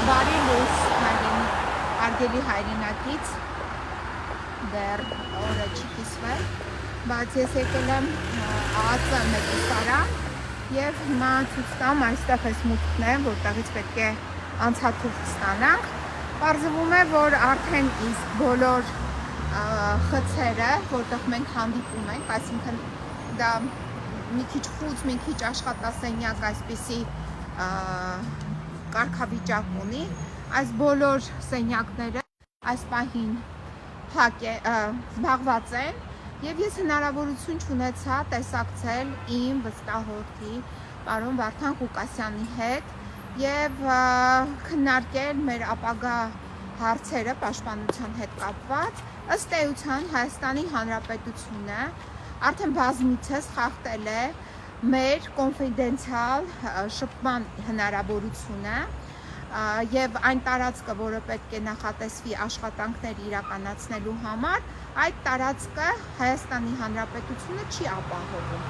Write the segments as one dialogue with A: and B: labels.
A: Բարի լույս արգելի հայրենակից դեռ օրը չի կիսվել, բայց ես եկել եմ ԱԱԾ մեկուսարան և հիմա ցույց տամ այստեղ այս մուտքն է, որտեղից պետք է անցաթուղթ ստանանք։ Պարզվում է, որ արդեն իսկ բոլոր խցերը, որտեղ մենք հանդիպում ենք, այսինքն դա մի քիչ խուծ, մի քիչ աշխատասենյակ այսպիսի կարգավիճակ ունի, այս բոլոր սենյակները այս պահին զբաղված են և ես հնարավորություն չունեցա տեսակցել իմ վստահորդի պարոն Վարդան Ղուկասյանի հետ և քննարկել մեր ապագա հարցերը պաշտպանության հետ կապված։ Ըստ էության Հայաստանի Հանրապետությունը արդեն բազմիցս խախտել է մեր կոնֆիդենցիալ շփման հնարավորությունը և այն տարածքը, որը պետք է նախատեսվի աշխատանքներ իրականացնելու համար, այդ տարածքը Հայաստանի Հանրապետությունը չի ապահովում։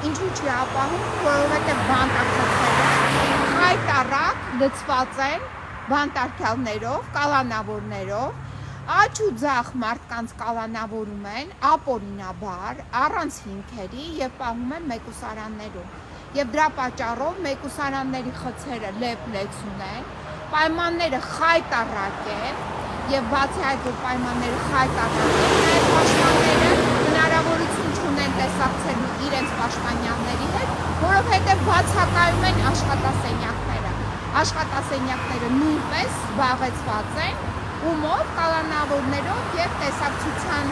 A: Ինչու չի ապահովում, որովհետև բանտարկղները խայտառակ լցված են բանտարկյալներով, կալանավորներով, աջ ու ձախ մարդկանց կալանավորում են ապօրինաբար, առանց հիմքերի և պահում են մեկուսարաններում։ Եվ դրա պատճառով մեկուսարանների խցերը լեփ-լեցուն են, պայմանները խայտառակ են և բացի այդ, որ պայմանները խայտառակ են, նաև պաշտպանները հնարավորություն չունեն տեսակցելու իրենց պաշտպանյանների հետ, որովհետև բացակայում են աշխատասենյակները։ Աշխատասենյակները նույնպես զբաղեցված են ումով, կալանավորներով և տեսակցության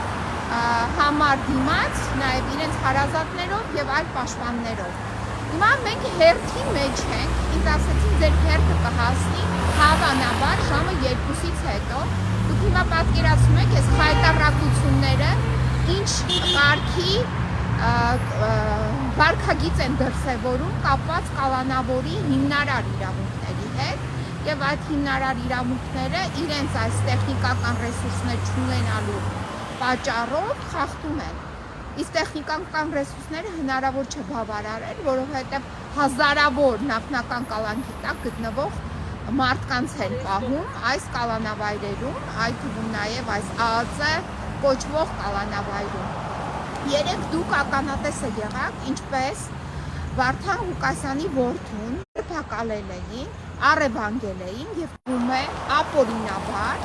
A: համար դիմաց, նաև իրենց հարազատներով և այլ պաշտպաններով։ Հիմա մենք հերթի մեջ ենք, ինձ ասեցին ձեր հերթը կհասնի հավանաբար ժամը 2-ից հետո։ Դուք հիմա պատկերացնում եք այս խայտառակությունները ինչ կարգի վարքագիծ են դրսևորում կապված կալանավորի հիմնարար իրավունքների հետ և այդ հիմնարար իրավունքները իրենց այս տեխնիկական ռեսուրսներ չունենալու պատճառով խախտում են։ Իսկ տեխնիկական ռեսուրսները հնարավոր չէ բավարարել, որովհետև հազարավոր նախնական կալանքի տակ գտնվող մարդկանց են պահում այս կալանավայրերում, այդ թվում նաև այս ԱԱԾ կոչվող կալանավայրում։ Երեք դուք ականատեսը եղաք, ինչպես Վարդան Ղուկասյանի որդուն ձերբակալել էին, առևանգել էին և ում է ապօրինաբար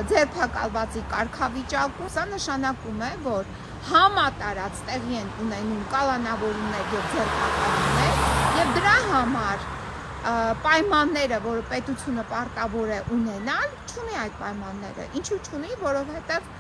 A: ձերբակալվածի կարգավիճակում։ Սա նշանակում է, որ համատարած տեղի են ունենում կալանավորումներ և ձերբակալումներ և դրա համար պայմանները, որը պետությունը պարտավոր է ունենալ, չունի այդ պայմանները։ Ինչու չունի, որովհետև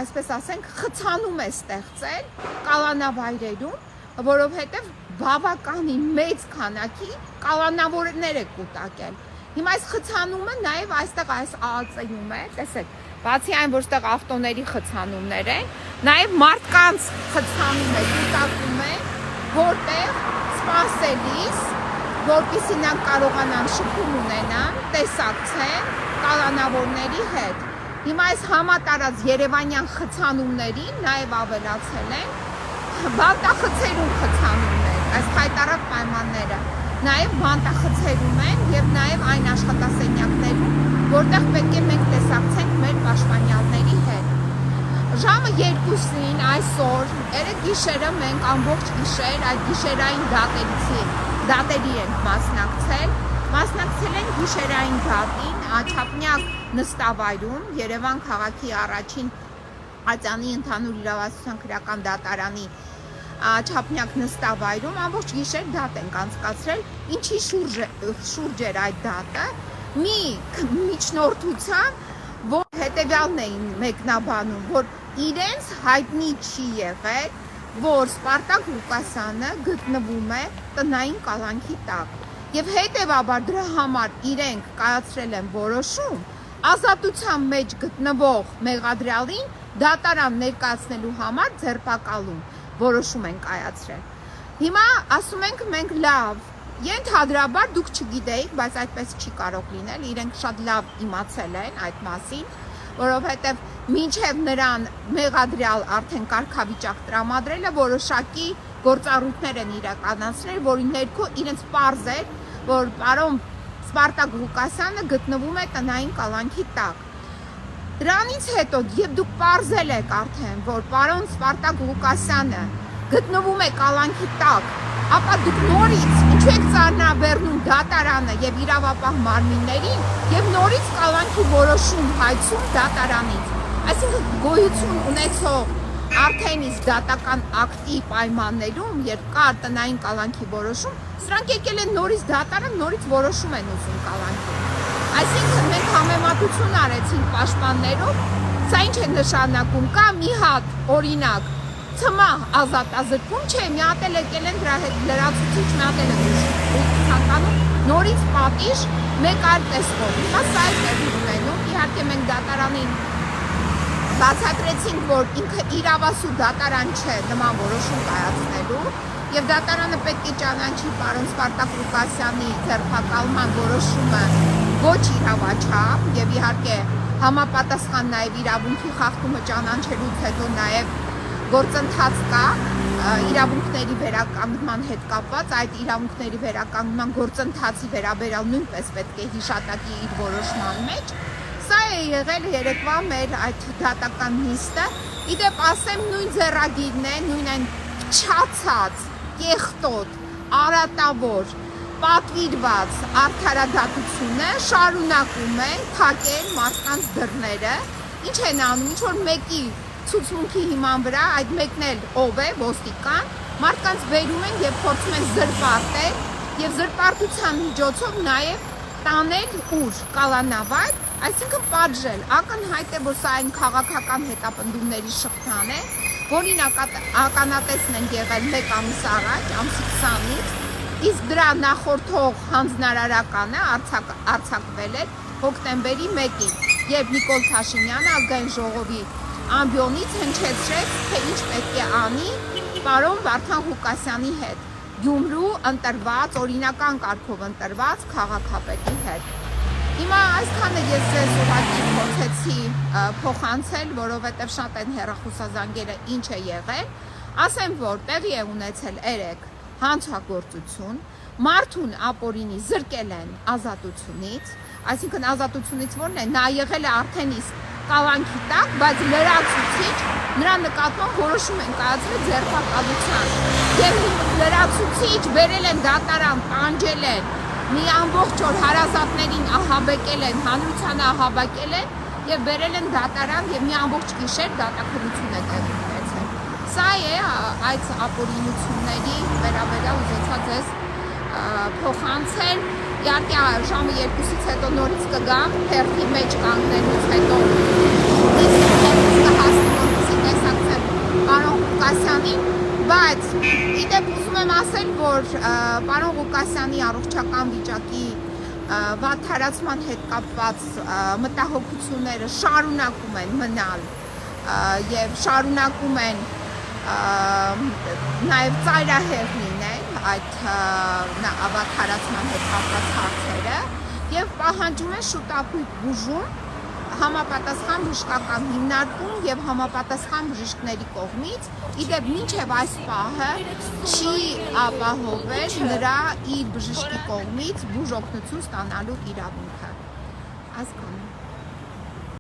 A: այսպես ասենք խցանում է ստեղծել կալանավայրերում, որովհետև բավականին մեծ քանակի կալանավորներ է կուտակել։ Հիմա այս խցանումը նաև այստեղ այս ԱԱԾ-ում է, տեսեք, բացի այն, որ ստեղ ավտոների խցանումներ են, նաև մարդկանց խցանում է, կուտակում է, որտեղ սպասելիս, որպեսզի նրանք կարողանան շփում ունենան, տեսակցեն կալանավորների հետ։ Հիմա այս համատարած երևանյան խցանումներին նաև ավելացել են բանտախցերում խցանումներ, այս խայտառակ պայմանները նաև բանտախցերում են և նաև այն աշխատասենյակներում, որտեղ պետք է մենք տեսակցենք մեր պաշտպանյալների հետ։ Ժամը 2-ին այսօր, երեկ գիշերը մենք ամբողջ գիշեր այդ գիշերային դատերի ենք մասնակցել են գիշերային դատին Աչափնյակ նստավայրում, Երևան քաղաքի առաջին ատյանի ընդհանուր իրավասության քրեական դատարանի Աչափնյակ նստավայրում ամբողջ գիշեր դատ ենք անցկացրել։ Ինչի շուրջ էր այդ դատը, մի միջնորդության, որ հետևյալն էին մեկնաբանում, որ իրենց հայտնի չի եղել, որ Սպարտակ Ղուկասյանը գտնվում է տնային կալանքի տակ և հետևաբար դրա համար իրենք կայացրել են որոշում ազատության մեջ գտնվող մեղադրյալին դատարան ներկայացնելու համար ձերբակալում որոշում են կայացրել։ Հիմա ասում ենք մենք լավ, ենթադրաբար դուք չգիտեիք, բայց այդպես չի կարող լինել, իրենք շատ լավ իմացել են այդ մասին, որովհետև մինչև նրան մեղադրյալ արդեն կարգավիճակ տրամադրելը որոշակի գործառույթներ են իրականացրել, որի ներքո իրենց պարզ էր, որ պարոն Սպարտակ Ղուկասյանը գտնվում է տնային կալանքի տակ։ Դրանից հետո, երբ դուք պարզել եք արդեն, որ պարոն Սպարտակ Ղուկասյանը գտնվում է կալանքի տակ, ապա դուք նորից ինչու եք ծառնաբեռնում դատարանը եւ իրավապահ մարմիններին եւ նորից կալանքի որոշում հայցում դատարանից։ Այսինքն գոյություն ունեցող արդեն իսկ դատական ակտի պայմաններում, երբ կա տնային կալանքի որոշում, սրանք եկել են նորից դատարան, նորից որոշում են ուզում կալանքի։ Այսինքն մենք համեմատություն արեցինք պաշտպաններով, սա ինչ է նշանակում, կա մի հատ օրինակ ՑՄ ազատազրկում չէ, մի հատ էլ եկել են դրա հետ լրացուցիչ, մի հատ էլ ցանկանում նորից պատիժ մեկ այլ տեսքով։ Հիմա սա է տեղի ունենում, իհարկե մենք դատարանին բացատրեցինք, որ ինքը իրավասու դատարան չէ նման որոշում կայացնելու եւ դատարանը պետք է ճանաչի պարոն Սպարտակ Ղուկասյանի ձերբակալման որոշումը ոչ իրավաչափ եւ իհարկե համապատասխան նաեւ իրավունքի խախտումը ճանաչելուց հետո նաեւ գործընթաց կա իրավունքների վերականգնման հետ կապված, այդ իրավունքների վերականգնման գործընթացի վերաբերյալ նույնպես պետք է հիշատակի իր որոշման մեջ։ Սա է եղել երեկվա մեր այդ դատական նիստը։ Իդեպ ասեմ, նույն ձեռագիրն է, նույն այն փչացած, կեղտոտ, արատավոր, պատվիրված արդարադատությունը շարունակում է փակել մարդկանց դռները։ Ինչ են անում, ինչ որ մեկի ցուցմունքի հիման վրա, այդ մեկն էլ ով է, ոստիկան, մարդկանց բերում են եւ փորձում են զրպարտել եւ զրպարտության միջոցով նաեւ տանել ուր կալանավայր, այսինքն պատժել։ Ակնհայտ է, որ սա այն քաղաքական հետապնդումների շղթան է, որին ականատեսն են եղել 1 ամիս առաջ, ամսի 20-ից, իսկ դրա նախորդող հանձնարարականը արձակվել էր հոկտեմբերի 1-ին, երբ Նիկոլ Փաշինյանը ազգային ժողովի ամբիոնից հնչեցրեց, թե ինչ պետք է անի պարոն Վարդան Ղուկասյանի հետ, Գյումրու ընտրված, օրինական կարգով ընտրված քաղաքապետի հետ։ Հիմա այսքանը ես ձեզ ուղղակի փորձեցի փոխանցել, որովհետև շատ են հեռախոսազանգերը ինչ է եղել, ասեմ, որ տեղի է ունեցել երեք հանցագործություն, մարդուն ապօրինի զրկել են ազատությունից, այսինքն ազատությունից որն է, նա եղել է արդեն իսկ կալանքի տակ, բայց լրացուցիչ նրա նկատմամբ որոշում են կայացրել ձերբակալության եւ լրացուցիչ բերել են դատարան, տանջել են, մի ամբողջ օր հարազատներին ահաբեկել են, հանրությանը ահաբեկել են եւ բերել են դատարան եւ մի ամբողջ գիշեր դատախազություն է տեղի ունեցել։ Սա է այդ ապօրինությունների վերաբերյալ ուզեցա ձեզ փոխանցել։ Իհարկե ժամը 2-ից հետո նորից կգամ, հերթի մեջ կանգնելուց հետո տեսակցեմ պարոն Ղուկասյանին, բայց իդեպ ուզում եմ ասել, որ պարոն Ղուկասյանի առողջական վիճակի վատթարացման հետ կապված մտահոգությունները շարունակում են մնալ եւ շարունակում են նաեւ ծայրահեղ լինել այդ վատթարացման հետ կապված հարցերը եւ պահանջում են շուտապույտ բուժում, համապատասխան բժշկական հիմնարկում եւ համապատասխան բժիշկների կողմից, իդեպ մինչեւ այս պահը չի ապահովել նրա իր բժշկի կողմից բուժօգնություն ստանալու իրավունքը։ Հասկանում